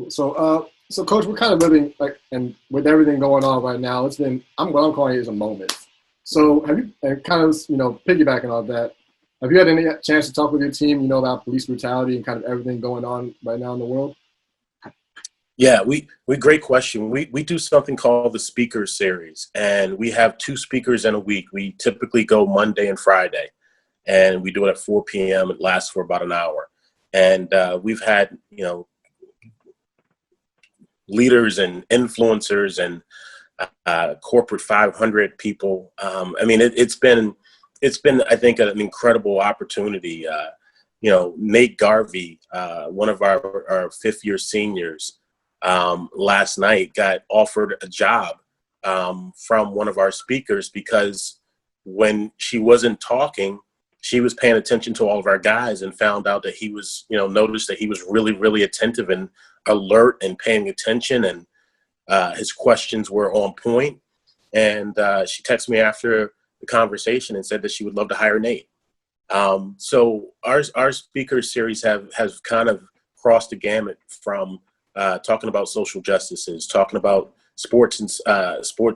So Coach, we're kind of living like, and with everything going on right now, it's been, what I'm calling it is a moment. So have you, and kind of, piggybacking on that, have you had any chance to talk with your team, about police brutality and kind of everything going on right now in the world? Yeah, we great question. We do something called the speaker series, and we have two speakers in a week. We typically go Monday and Friday, and we do it at 4 p.m. It lasts for about an hour. And we've had, leaders and influencers and corporate 500 people. It's been, I think, an incredible opportunity. Nate Garvey, one of our fifth-year seniors, last night got offered a job from one of our speakers because when she wasn't talking, she was paying attention to all of our guys and found out that he was, noticed that he was really, really attentive and alert and paying attention, and his questions were on point. And she texted me after the conversation and said that she would love to hire Nate. So our speaker series has kind of crossed the gamut from talking about social justices, talking about sports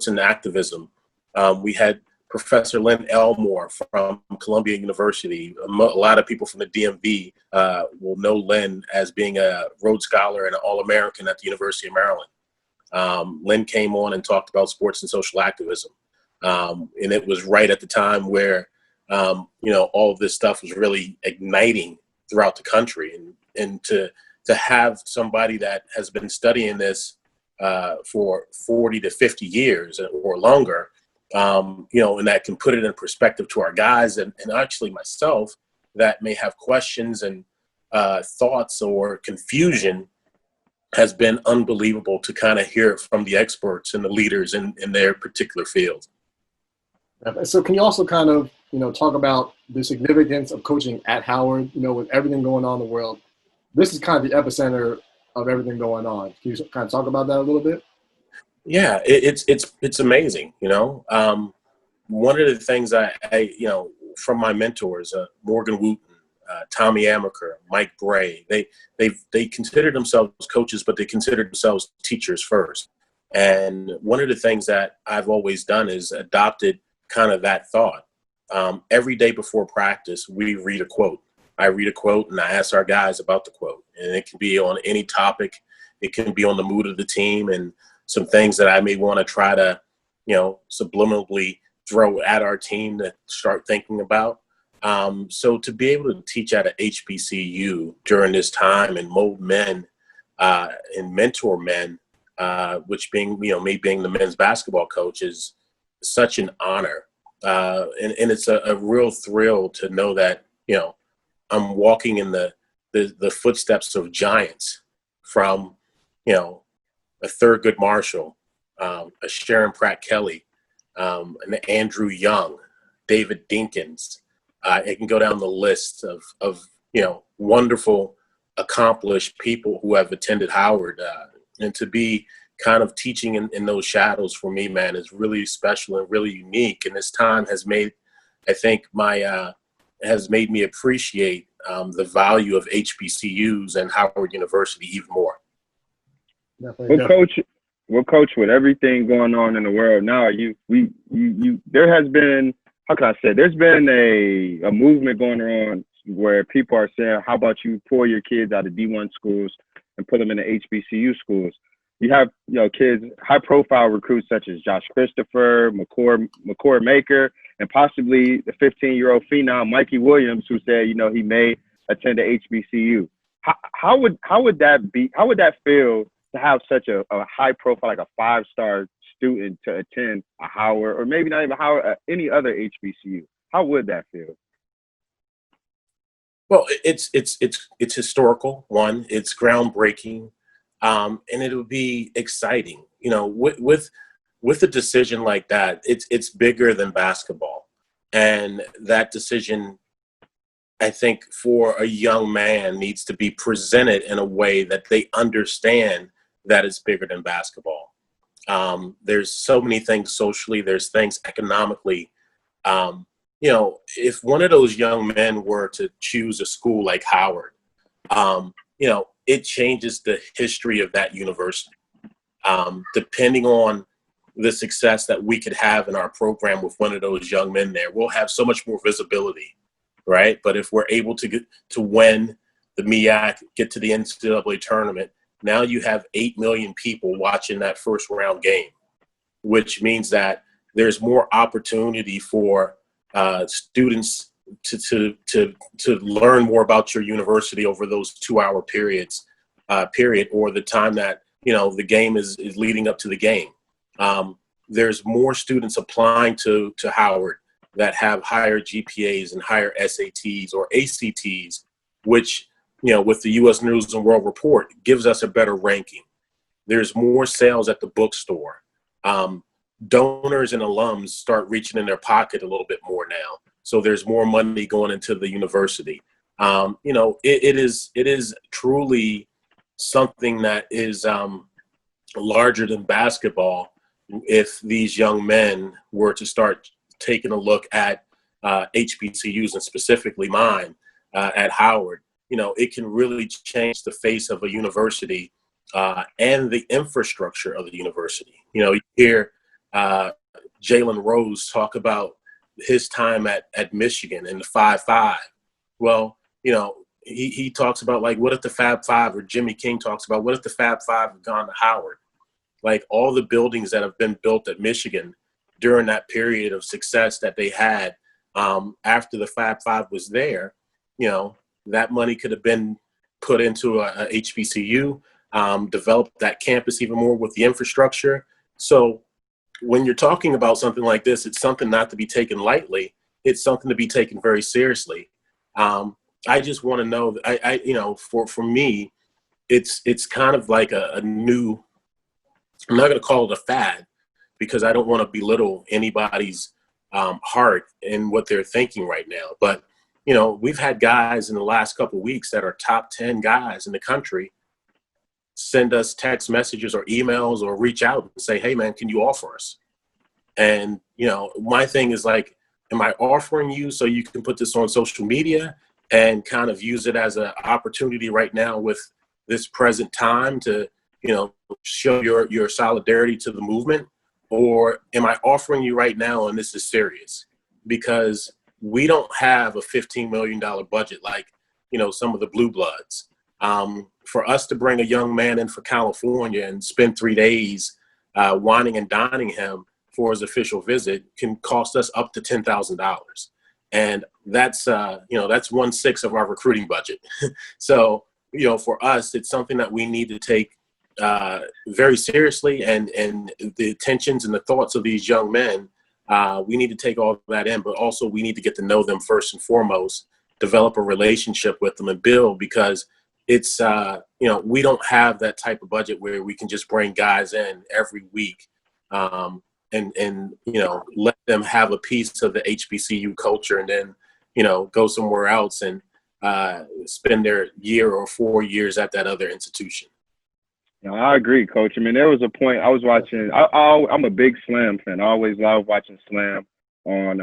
and activism. We had Professor Lynn Elmore from Columbia University. A lot of people from the DMV will know Lynn as being a Rhodes Scholar and an All-American at the University of Maryland. Lynn came on and talked about sports and social activism. And it was right at the time where, all of this stuff was really igniting throughout the country. And to have somebody that has been studying this for 40 to 50 years or longer, and that can put it in perspective to our guys and actually myself that may have questions and thoughts or confusion, has been unbelievable to kind of hear from the experts and the leaders in their particular field. So can you also kind of, talk about the significance of coaching at Howard, with everything going on in the world? This is kind of the epicenter of everything going on. Can you kind of talk about that a little bit? Yeah, it's amazing. One of the things I from my mentors, Morgan Wooten, Tommy Amaker, Mike Bray, they consider themselves coaches, but they consider themselves teachers first. And one of the things that I've always done is adopted kind of that thought. Every day before practice, we read a quote. I read a quote and I ask our guys about the quote, and it can be on any topic. It can be on the mood of the team and some things that I may want to try to, subliminally throw at our team to start thinking about. So to be able to teach at a HBCU during this time and mold men and mentor men, which being, me being the men's basketball coach, is such an honor. And it's a real thrill to know that, I'm walking in the footsteps of giants, from, a Thurgood Marshall, a Sharon Pratt Kelly, an Andrew Young, David Dinkins. It can go down the list of wonderful, accomplished people who have attended Howard. And to be kind of teaching in those shadows for me, man, is really special and really unique. And this time has made, I think, has made me appreciate the value of HBCUs and Howard University even more. Well, coach, with everything going on in the world now, there has been, how can I say, there's been a movement going on where people are saying, how about you pull your kids out of D1 schools and put them in the HBCU schools? You have, kids, high profile recruits such as Josh Christopher, McCord Maker, and possibly the 15-year-old phenom, Mikey Williams, who said, he may attend a HBCU. How would that feel to have such a high profile, like a 5-star student, to attend a Howard, or maybe not even Howard, any other HBCU? How would that feel? Well, it's historical. One, it's groundbreaking, and it'll be exciting. With a decision like that, it's bigger than basketball, and that decision, I think, for a young man needs to be presented in a way that they understand that it's bigger than basketball. There's so many things socially, there's things economically. If one of those young men were to choose a school like Howard, it changes the history of that university. Depending on the success that we could have in our program with one of those young men there, we'll have so much more visibility, right? But if we're able to get to win the MEAC, get to the NCAA tournament, now you have 8 million people watching that first round game, which means that there's more opportunity for students to learn more about your university over those 2-hour periods, or the time that, the game is leading up to the game. There's more students applying to Howard that have higher GPAs and higher SATs or ACTs, which, with the U.S. News and World Report, gives us a better ranking. There's more sales at the bookstore. Donors and alums start reaching in their pocket a little bit more now. So there's more money going into the university. It is truly something that is larger than basketball. If these young men were to start taking a look at HBCUs, and specifically mine at Howard, it can really change the face of a university and the infrastructure of the university. You hear Jalen Rose talk about his time at Michigan in the 5-5. Well, he talks about, like, what if the Fab Five, or Jimmy King talks about, what if the Fab Five have gone to Howard? Like, all the buildings that have been built at Michigan during that period of success that they had after the Fab Five was there, that money could have been put into a HBCU, develop that campus even more with the infrastructure. So when you're talking about something like this, it's something not to be taken lightly. It's something to be taken very seriously. I just want to know that for me, it's kind of like a new, I'm not going to call it a fad, because I don't want to belittle anybody's heart and what they're thinking right now. But, we've had guys in the last couple of weeks that are top 10 guys in the country send us text messages or emails or reach out and say, hey, man, can you offer us? And, my thing is, like, am I offering you so you can put this on social media and kind of use it as an opportunity right now with this present time to, show your solidarity to the movement? Or am I offering you right now and this is serious? Because we don't have a $15 million budget like, some of the Blue Bloods. For us to bring a young man in for California and spend 3 days whining and dining him for his official visit can cost us up to $10,000. And that's 1/6 of our recruiting budget. So, for us, it's something that we need to take very seriously, and the intentions and the thoughts of these young men, we need to take all of that in, but also we need to get to know them first and foremost, develop a relationship with them and build, because it's, we don't have that type of budget where we can just bring guys in every week and let them have a piece of the HBCU culture and then, go somewhere else and spend their year or 4 years at that other institution. I agree, Coach. I mean, there was a point I was watching. I'm a big Slam fan. I always love watching Slam on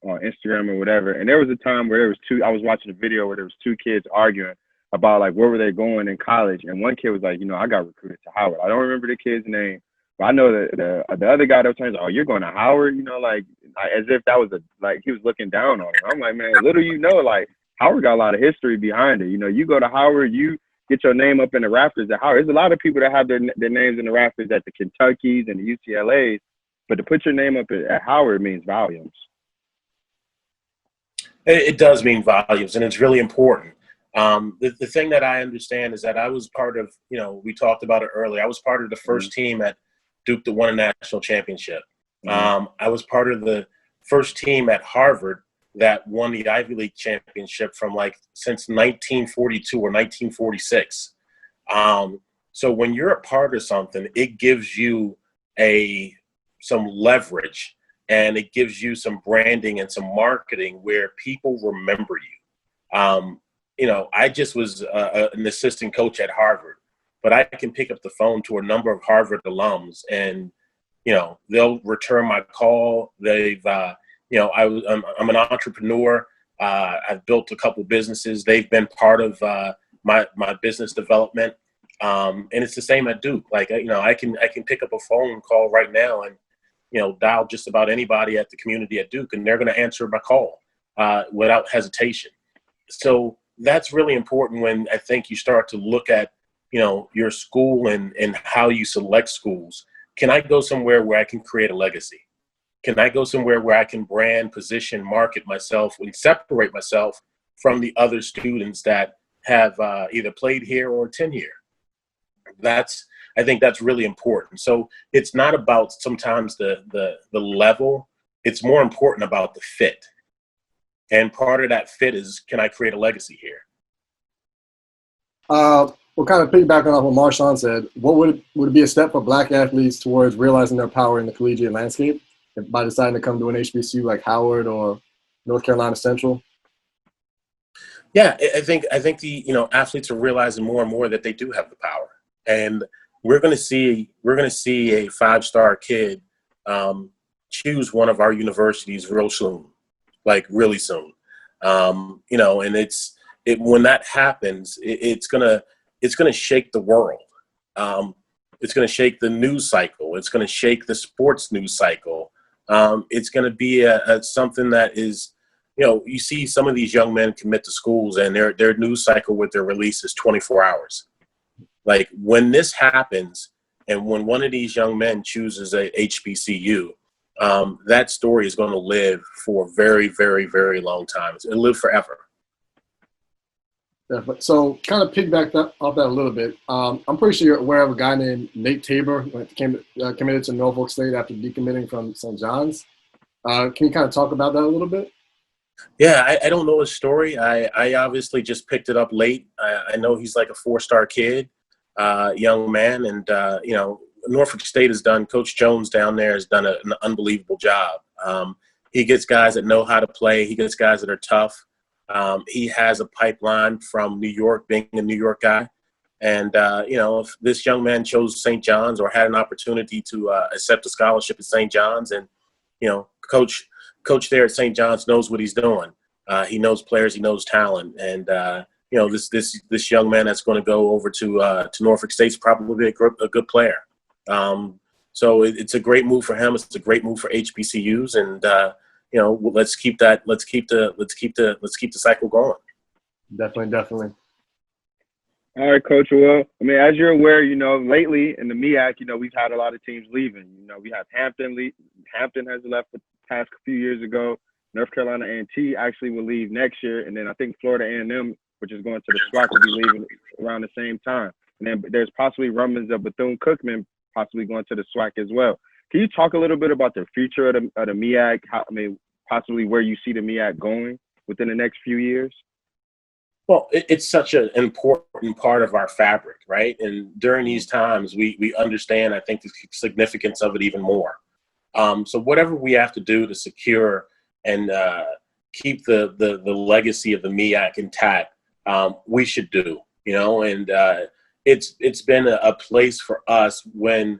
Instagram or whatever. And there was a time where I was watching a video where there was 2 kids arguing about, like, where were they going in college. And one kid was like, I got recruited to Howard. I don't remember the kid's name, but I know that the other guy that was telling me, oh, you're going to Howard, like as if that was he was looking down on him. I'm like, man, little like, Howard got a lot of history behind it. You go to Howard, you get your name up in the rafters at Howard. There's a lot of people that have their names in the rafters at the Kentuckys and the UCLAs, but to put your name up at Howard means volumes. It does mean volumes, and it's really important. The thing that I understand is that I was part of, we talked about it earlier, I was part of the first team at Duke that won a national championship. I was part of the first team at Harvard that won the Ivy League championship since 1942 or 1946. So when you're a part of something, it gives you some leverage, and it gives you some branding and some marketing where people remember you. I just was an assistant coach at Harvard, but I can pick up the phone to a number of Harvard alums, and they'll return my call. They've I'm an entrepreneur. I've built a couple businesses. They've been part of my business development. And it's the same at Duke. Like, I can pick up a phone call right now and, dial just about anybody at the community at Duke, and they're going to answer my call without hesitation. So that's really important when I think you start to look at, your school and how you select schools. Can I go somewhere where I can create a legacy? Can I go somewhere where I can brand, position, market myself and separate myself from the other students that have either played here or attend here? I think that's really important. So it's not about sometimes the level. It's more important about the fit. And part of that fit is, can I create a legacy here? Well, kind of piggybacking off what Marshawn said, what would it be a step for Black athletes towards realizing their power in the collegiate landscape by deciding to come to an HBCU like Howard or North Carolina Central? Yeah, I think the athletes are realizing more and more that they do have the power, and we're going to see a 5-star kid choose one of our universities real soon, like really soon. And when that happens, it's gonna shake the world. It's gonna shake the news cycle. It's gonna shake the sports news cycle. It's gonna be something that is, you see some of these young men commit to schools and their news cycle with their release is 24 hours. Like, when this happens and when one of these young men chooses a HBCU, that story is going to live for a very, very, very long time. It'll live forever. Yeah, but so kind of piggyback off that a little bit. I'm pretty sure you're aware of a guy named Nate Tabor who committed to Norfolk State after decommitting from St. John's. Can you kind of talk about that a little bit? Yeah, I don't know his story. I obviously just picked it up late. I know he's like a 4-star kid, young man, and Norfolk State has done. Coach Jones down there has done an unbelievable job. He gets guys that know how to play. He gets guys that are tough. He has a pipeline from New York, being a New York guy. And, if this young man chose St. John's or had an opportunity to accept a scholarship at St. John's, and, coach there at St. John's knows what he's doing. He knows players, he knows talent. And, this young man that's going to go over to Norfolk State's probably a good player. So it's a great move for him. It's a great move for HBCUs. And, let's keep the cycle going. Definitely. All right, Coach. Well, I mean, as you're aware, lately in the MEAC, we've had a lot of teams leaving. We have Hampton. Hampton has left the past few years ago. North Carolina A&T actually will leave next year, and then I think Florida A&M, which is going to the SWAC, will be leaving around the same time. And then there's possibly rumblings of Bethune-Cookman possibly going to the SWAC as well. Can you talk a little bit about the future of the MEAC? Possibly where you see the MEAC going within the next few years? Well, it's such an important part of our fabric, right? And during these times, we understand, I think, the significance of it even more. So whatever we have to do to secure and keep the legacy of the MEAC intact, we should do, and it's been a place for us when,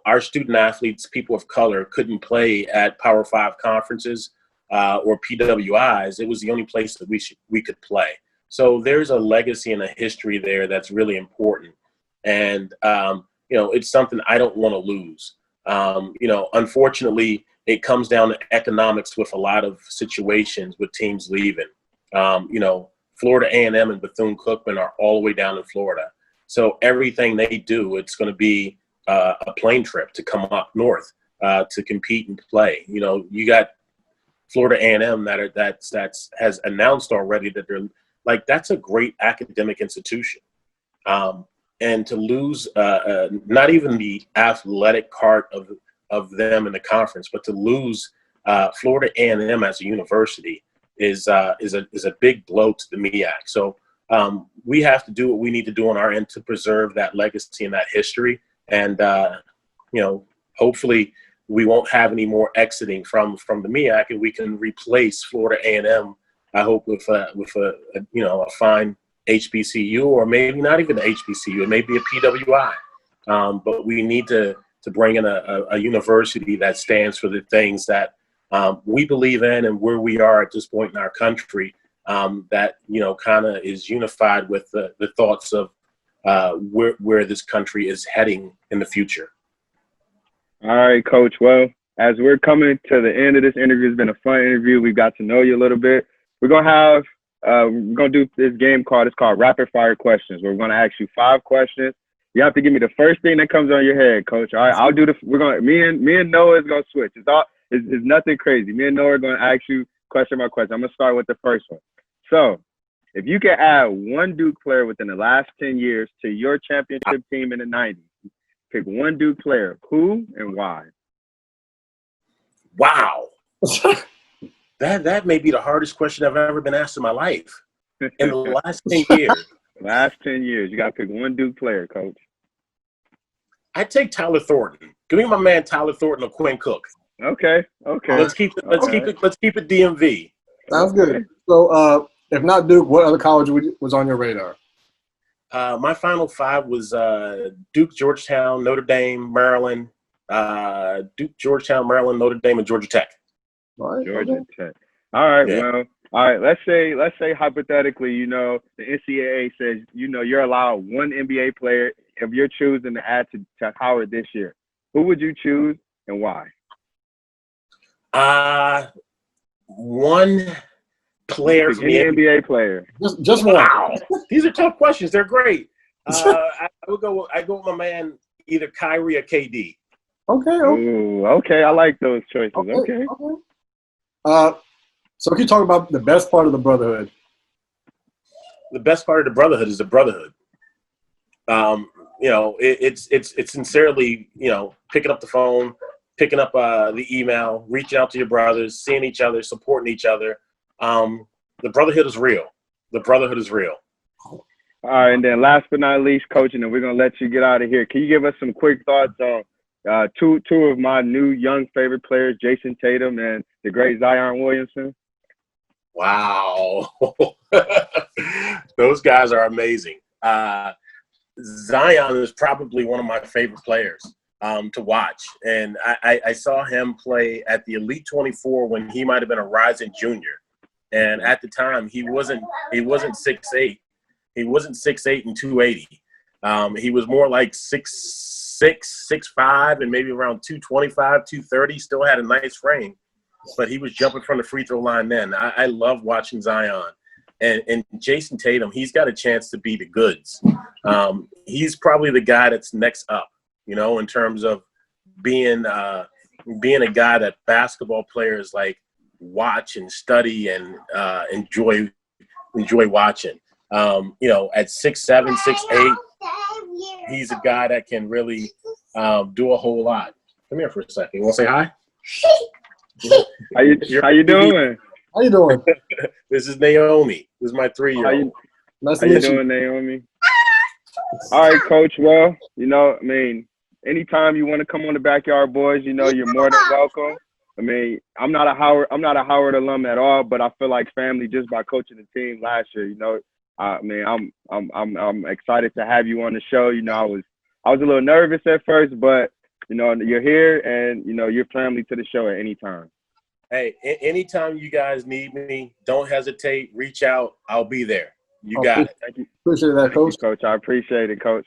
our student athletes, people of color, couldn't play at Power 5 conferences or PWIs. It was the only place that we could play. So there's a legacy and a history there that's really important. And, it's something I don't want to lose. Unfortunately, it comes down to economics with a lot of situations with teams leaving. Florida A&M and Bethune-Cookman are all the way down in Florida. So everything they do, it's going to be a plane trip to come up north to compete and play. You got Florida A&M that has announced already that they're like, that's a great academic institution. And to lose not even the athletic part of them in the conference, but to lose Florida A&M as a university is a big blow to the MEAC. So we have to do what we need to do on our end to preserve that legacy and that history. And, hopefully we won't have any more exiting from the MEAC, and we can replace Florida A&M, I hope, with a fine HBCU, or maybe not even an HBCU. It may be a PWI. But we need to bring in a university that stands for the things that we believe in and where we are at this point in our country. that, you know, kind of is unified with the thoughts of where this country is heading in the future. All right, Coach. Well, as we're coming to the end of this interview, it's been a fun interview. We got to know you a little bit. We're gonna do this game it's called Rapid Fire Questions. We're gonna ask you 5 questions. You have to give me the first thing that comes on your head, Coach. All right, I'll do me and Noah is gonna switch. It's nothing crazy. Me and Noah are gonna ask you question by question. I'm gonna start with the first one. So, if you could add one Duke player within the last 10 years to your championship team in the 90s, pick one Duke player. Who and why? Wow. That may be the hardest question I've ever been asked in my life. In the last 10 years. Last 10 years. You got to pick one Duke player, Coach. I'd take Tyler Thornton. Give me my man Tyler Thornton or Quinn Cook. Okay. Let's keep it DMV. Sounds good. So, if not Duke, what other college was on your radar? My final 5 was Duke, Georgetown, Notre Dame, Maryland. Duke, Georgetown, Maryland, Notre Dame, and Georgia Tech. All right, Georgia Tech. All right. Yeah. Well, all right. Let's say hypothetically, you know, the NCAA says, you know, you're allowed one NBA player if you're choosing to add to Howard this year. Who would you choose and why? One player from the NBA player. Just one. Wow. These are tough questions. They're great. I go with my man, either Kyrie or KD. Okay. Ooh, okay. I like those choices. Okay. So can you talk about the best part of the Brotherhood? The best part of the Brotherhood is the Brotherhood. You know, it's sincerely, you know, picking up the phone, picking up the email, reaching out to your brothers, seeing each other, supporting each other. The Brotherhood is real. The Brotherhood is real. All right, and then last but not least, Coach, and then we're gonna let you get out of here. Can you give us some quick thoughts on two of my new young favorite players, Jason Tatum and the great Zion Williamson? Wow. Those guys are amazing. Zion is probably one of my favorite players to watch. And I saw him play at the Elite 24 when he might have been a rising junior. And at the time, he wasn't 6'8". He wasn't 6'8" and 280. He was more like 6'6", 6'5", and maybe around 225, 230. Still had a nice frame, but he was jumping from the free throw line then. I love watching Zion. And Jason Tatum, he's got a chance to be the goods. He's probably the guy that's next up, you know, in terms of being a guy that basketball players like watch and study and enjoy watching. You know, at 6'7", 6'8", he's a guy that can really do a whole lot. Come here for a second. You want to say hi? How you doing? How you doing? This is Naomi. This is my 3-year-old. Nice How to you meet you. doing, Naomi? All right, Coach. Well, you know, I mean, anytime you want to come on the Backyard Boys, you know, you're more than welcome. I mean, I'm not a Howard alum at all, but I feel like family just by coaching the team last year. You know, I mean, I'm excited to have you on the show. You know, I was a little nervous at first, but you know, you're here, and you know, you're family to the show at any time. Hey, anytime you guys need me, don't hesitate. Reach out. I'll be there. You got it. Thank you. Appreciate that, Coach. Thank you, Coach. I appreciate it, Coach.